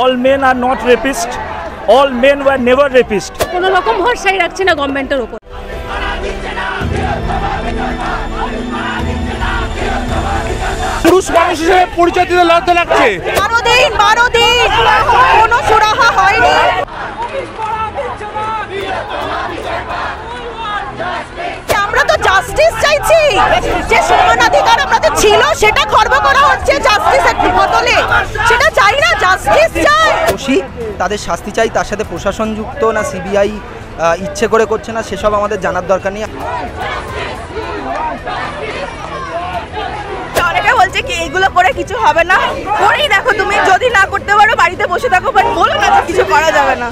All men are not rapists. All men were never rapists. কোনো রকম ভরসাই রাখছি না গভর্নমেন্টের উপর। পুরুষ মানুষ হিসেবে পরিচয় দিতে লজ্জা লাগছে। 12 দিন কোনো সুরাহা হয়নি। আমরা তো জাস্টিস চাইছি, যে সমানাধিকার আমাদের ছিল সেটা খর্ব করা হচ্ছে জাস্টিসের বদলে, সেটা চাই না, জাস্টিস চাই। দোষী তাদের শাস্তি চাই, তার সাথে প্রশাসন যুক্ত না সিবিআই ইচ্ছে করে করছে না সেসব আমাদের জানার দরকার নেই। অনেকে বলছে কি এইগুলো করে কিছু হবে না, করেই দেখো তুমি, যদি না করতে পারো বাড়িতে বসে থাকো, বাট বলো না যে কিছু করা যাবে না।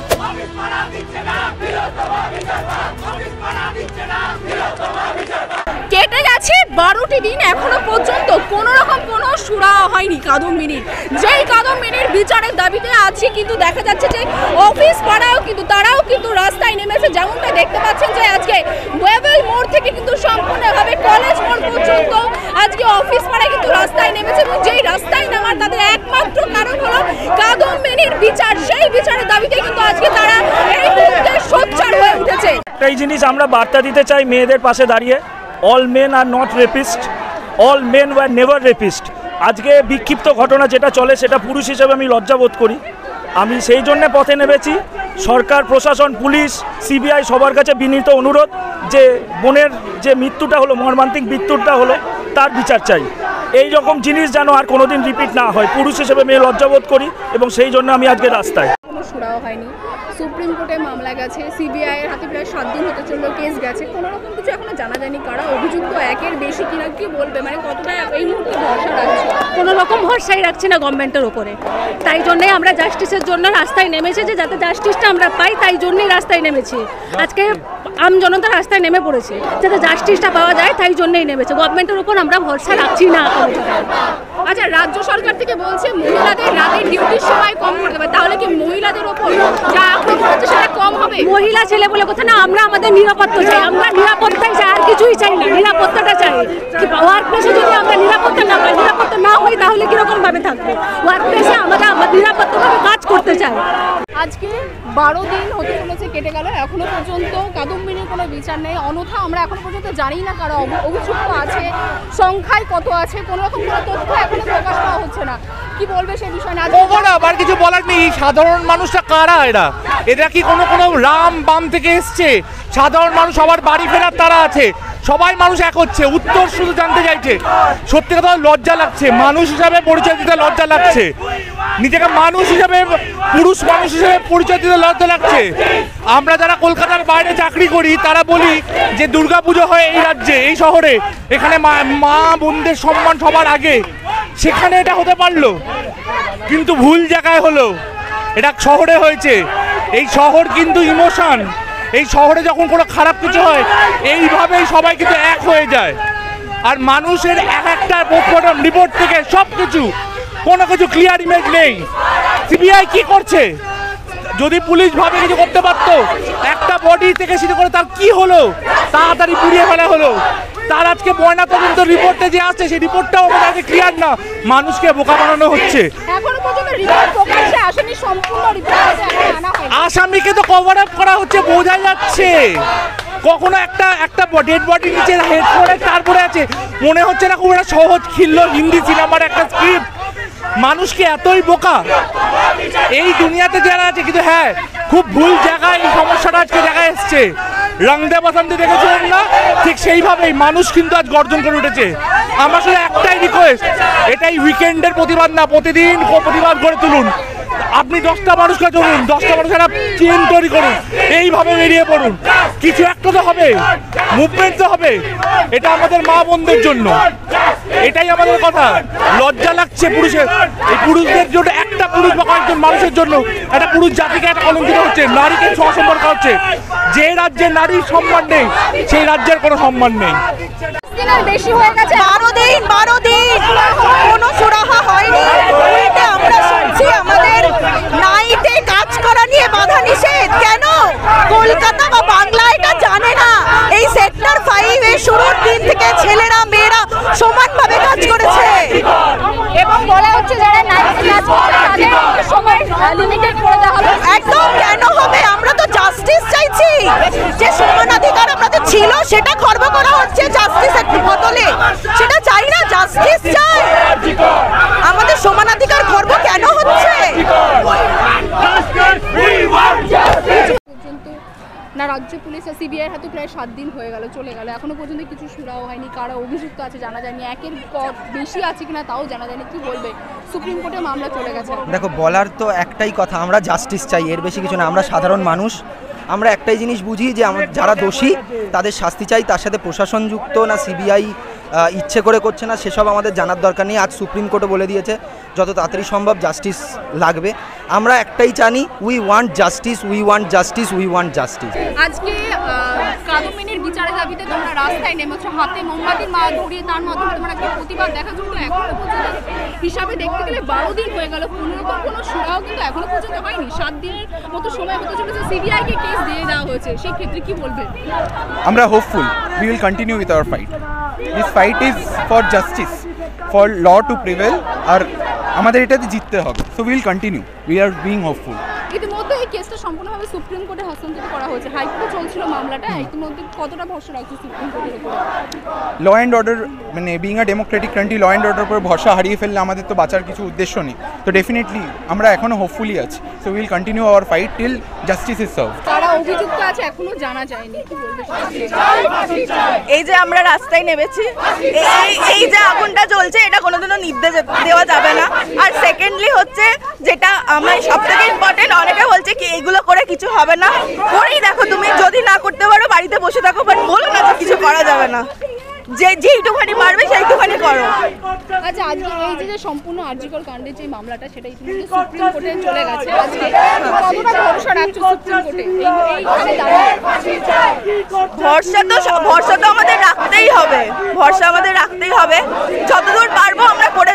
কেটে গেছে 12টি দিন, এখনো পর্যন্ত কোনো রকম কোনো সুরাহা হয়নি কাদম্বিনীর। যেই কাদম্বিনীর বিচারের দাবিতে আছি, কিন্তু দেখা যাচ্ছে যে অফিস পাড়াও কিন্তু তারাও কিন্তু রাস্তায় নেমেছে। যেমনটা দেখতে পাচ্ছেন যে আজকে ওয়েভেল মোড় থেকে কিন্তু সম্পূর্ণভাবে কলেজ মোড় পর্যন্ত আজকে অফিস পাড়ায় কিন্তু রাস্তায় নেমেছে, এবং যেই রাস্তায় নামার তাদের একমাত্র কারণ হলো কাদম্বিনীর বিচার। সেই বিচারের দাবিতে কিন্তু আজকে তারা এই মুহূর্তে সোচ্চার হয়ে উঠেছে। এই জিনিস আমরা বার্তা দিতে চাই মেয়েদের পাশে দাঁড়িয়ে, all men are not rapists, all men were never rapists. আজকে বিক্ষিপ্ত ঘটনা যেটা চলে সেটা পুরুষ হিসেবে আমি লজ্জাবোধ করি। আমি সেই জন্য পথে নেমেছি। সরকার, প্রশাসন, পুলিশ, সিবিআই সবার কাছে বিনীত অনুরোধ যে বোনের যে মৃত্যুটা হলো, মর্মান্তিক মৃত্যুটা হলো, তার বিচার চাই। এই রকম জিনিস যেন আর কোনোদিন রিপিট না হয়, পুরুষ হিসেবে মেয়ে লজ্জাবোধ করি, এবং সেই জন্য আমি আজকে রাস্তায়। কোনো সুরাহা হয়নি, সুপ্রিম কোর্টে মামলা গেছে, সিবিআইয়ের হাতে প্রায় 7 দিন হতে চললো কেস গেছে, কোনো রকম কিছু এখনো জানা যায়নি কারা অভিযুক্ত, একের বেশি কিনা, কি বলবে, মানে কতটা এই মুহূর্তে ভরসা রাখছে? কোনো রকম ভরসাই রাখছে না গভর্নমেন্টের উপরে। তাই জন্যই আমরা জাস্টিসের জন্য রাস্তায় নেমেছি, যে যাতে জাস্টিসটা আমরা পাই, তাই জন্যই রাস্তায় নেমেছি। আজকে আম জনতা রাস্তায় নেমে পড়েছে যাতে জাস্টিসটা পাওয়া যায়, তাই জন্যই নেমেছে। গভর্নমেন্টের উপর আমরা ভরসা রাখছি না। আচ্ছা, রাজ্য সরকার থেকে বলছে মহিলাদের রাতের ডিউটির সময় কম করে দেবে, তাহলে কি মহিলাদের উপর যা আক্রমণ হচ্ছে সেটা কম হবে? মহিলা ছেলে বলে কথা না, আমরা আমাদের নিরাপত্তা চাই, আমরা নিরাপত্তাই চাই, আর কিছুই চাই না, নিরাপত্তাটা চাই। ওয়ার্ক প্লেসে যদি আমরা নিরাপত্তা না পাই, নিরাপত্তা না হই, তাহলে কিরকম ভাবে থাকবে? ওয়ার্ক প্লেসে আমরা নিরাপত্তাভাবে কাজ করতে চাই। আজকে 12 দিন হতে চলেছে, কেটে গেল, এখনো পর্যন্ত কাদম্বিনীর কোনো বিচার নেই। অন্যথা আমরা এখনো পর্যন্ত জানি না কারা অভিযুক্ত আছে, সংখ্যায় কত আছে, কোনো রকম কোনো তথ্য এখনো প্রকাশ পাওয়া হচ্ছে না। কি বলবে সেই বিষয় না? আবার কিছু বলার নেই। সাধারণ মানুষটা কারা? এরা কি কোনো রাম বাম থেকে এসছে? সাধারণ মানুষ সবার বাড়ি ফেরার তারা আছে, সবাই মানুষ এক হচ্ছে, উত্তর শুধু জানতে চাইছে। সত্যি কথা লজ্জা লাগছে, মানুষ হিসাবে পরিচয় দিতে লজ্জা লাগছে, নিজেকে মানুষ হিসাবে, পুরুষ মানুষ হিসেবে পরিচয় দিতে লজ্জা লাগছে। আমরা যারা কলকাতার বাইরে চাকরি করি তারা বলি যে দুর্গাপুজো হয় এই রাজ্যে, এই শহরে, এখানে মা বোনদের সম্মান সবার আগে, সেখানে এটা হতে পারলো, কিন্তু ভুল জায়গায় হলো। এটা শহরে হয়েছে। এই শহর কিন্তু ইমোশন, এই শহরে যখন কোনো খারাপ কিছু হয় এইভাবেই সবাই কিন্তু এক হয়ে যায়। আর মানুষের এক একটা পোস্টমর্টম রিপোর্ট থেকে সব কিছু, কোনো কিছু ক্লিয়ার ইমেজ নেই। সিবিআই কি করছে? যদি পুলিশ ভাবে কিছু করতে পারতো, একটা বডি থেকে শুরু করে তার কি হলো তাড়াতাড়ি পুড়িয়ে ফেলা হলো। তার আজকে ময়না তদন্ত রিপোর্টে যে আসছে সেই রিপোর্টটাও আমাদের ক্লিয়ার না, মানুষকে বোকা বানানো হচ্ছে। আসামিকে তো কভার আপ করা হচ্ছে, বোঝা যাচ্ছে। কখনো একটা ডেড বডি নিচে হেড করে তারপরে আছে, মনে হচ্ছে না খুব একটা সহজ খিল্ল হিন্দি সিনেমার একটা স্ক্রিপ্ট। মানুষকে এতই বোকা এই দুনিয়াতে যারা আছে, কিন্তু হ্যাঁ খুব ভুল জায়গায় এই সমস্যাটা আজকে দেখা এসছে। রংদে বসন্তে দেখেছিলেন না, ঠিক সেইভাবেই মানুষ কিন্তু আজ গর্জন করে উঠেছে। আমার শুধু একটাই রিকোয়েস্ট, এটাই উইকেন্ডের প্রতিবাদ না, প্রতিদিন প্রতিবাদ করে তুলুন। আপনি 10টা মানুষকে চলুন, 10টা মানুষ একটা চেন তৈরি করুন, এইভাবে বেরিয়ে পড়ুন, কিছু একটা তো হবে, মুভমেন্ট তো হবে। এটা আমাদের মা বোনদের জন্য, এটাই আমাদের কথা। লজ্জা লাগছে পুরুষের, এই পুরুষদের জন্য, একটা পুরুষ বা কয়েকজন মানুষের জন্য একটা পুরুষ জাতিকে একটা কলঙ্কিত হচ্ছে, নারীকে সসম্মান করা হচ্ছে। যে রাজ্যে নারীর সম্মান নেই সেই রাজ্যের কোনো সম্মান নেই। বেশি হয়ে গেছে, 12 দিন কোনো সুরাহা হয়নি। আমরা শুনছি আমাদের নাইটে কাজ করা নিয়ে বাধা নিষেধ। কেন? কলকাতা বা বাংলা এটা জানে না। এই সেক্টর 5 এর শুরুর দিন থেকে ছেলেরা মেয়েরা সমানভাবে কাজ করেছে। এবং বলা হচ্ছে যারা নাইটে কাজ করছে তাদের সময় লিমিটেড করে দেওয়া হবে। একদম কেন হবে? আমরা তো জাস্টিস চাইছি, যে সমানাধিকার আমাদের ছিল সেটা খর্ব করা হচ্ছে জাস্টিসের বদলে, সেটা চাই না, জাস্টিস চাই। আমাদের সমানাধিকার খর্ব কেন হচ্ছে? পর্যন্ত না রাজ্য পুলিশ আর সিবিআই হাতে প্রায় 7 দিন হয়ে গেল, চলে গেল, এখনো পর্যন্ত কিছু সুরাও হয়নি, কারা অভিযুক্ত আছে জানা যায়নি, একের বেশি আছে কিনা তাও জানা যায়নি। কি বলবে? সুপ্রিম কোর্টে মামলা চলে গেছে। দেখো, বলার তো একটাই কথা, আমরা জাস্টিস চাই, এর বেশি কিছু না। আমরা সাধারণ মানুষ, আমরা একটাই জিনিস বুঝি যে যারা দোষী তাদের শাস্তি চাই, তার সাথে প্রশাসন যুক্ত না সিবিআই ইচ্ছে করে করছে না সেসব আমাদের জানার দরকার নেই। আজ সুপ্রিম কোর্টে বলে দিয়েছে যত তাড়াতাড়ি সম্ভব জাস্টিস লাগবে। আমরা একটাই জানি, we want justice, we want justice, we want justice. আজকে কাদম্বিনীর বিচারের দাবিতে তোমরা রাস্তায় নেমেছো, হাতে মোমবাতির মা ধরিয়ে তার মাধ্যমে তোমরা একটা প্রতিবাদ দেখা কিন্তু এখনো পর্যন্ত হিসাবে দেখতে গেলে 12 দিন হয়ে গেল, কোনো সুরাও কিন্তু এখনো পর্যন্ত হয়নি। 7 দিনের মতো সময় হতে চলেছে, সিবিআইকে কেস দিয়ে দেওয়া হয়েছে, সেই ক্ষেত্রে কি বলবে? আমরা hopeful, we will continue with our fight. This fight is for justice, for law to prevail, আর আমাদের এটাতে জিততে হবে। So we will continue, we are being hopeful. ইতিমধ্যে এই কেসটা সম্পূর্ণভাবে সুপ্রিম কোর্টে হস্তান্তরিত করা হয়েছে, হাইকোর্টে চলছিল মামলাটা, ইতিমধ্যে কতটা ভরসা রাখছে সুপ্রিম কোর্টের উপর? ল অ্যান্ড অর্ডার, মানে being a democratic country, law and order উপর ভরসা হারিয়ে ফেললে আমাদের তো বাঁচার কিছু উদ্দেশ্য নেই। তো ডেফিনেটলি আমরা এখনও হোপফুলি আছি। So will continue hour fight till justice is served. তারা অভিযুক্ত আছে এখনো জানা যায়নি, কি বলবে? এই যে আমরা রাস্তায় নেমেছি, এই যে আগুনটা জ্বলছে, এটা কোনোদিনও নিভতে দেওয়া যাবে না। আর সেকেন্ডলি হচ্ছে যেটা আমার সব থেকে ইম্পর্টেন্ট, অনেকে বলছে কি এগুলো করে কিছু হবে না, করেই দেখো, তুমি যদি না করতে পারো বাড়িতে বসে থাকো, বাট বলো না যে কিছু করা যাবে না, যেইটুখানি পারবে সেইটুখানি করো। আচ্ছা, আজকে এই যে সম্পূর্ণ আরজিকর কাণ্ডের যে মামলাটা সেটা ইতিমধ্যে সুপ্রিম কোর্টে চলে গেছে, আজকে কতটা ভরসা রাখছো সুপ্রিম কোর্টে? ভরসা তো আমাদের রাখতেই হবে, ভরসা আমাদের রাখতেই হবে, যতদূর পারবো আমরা করে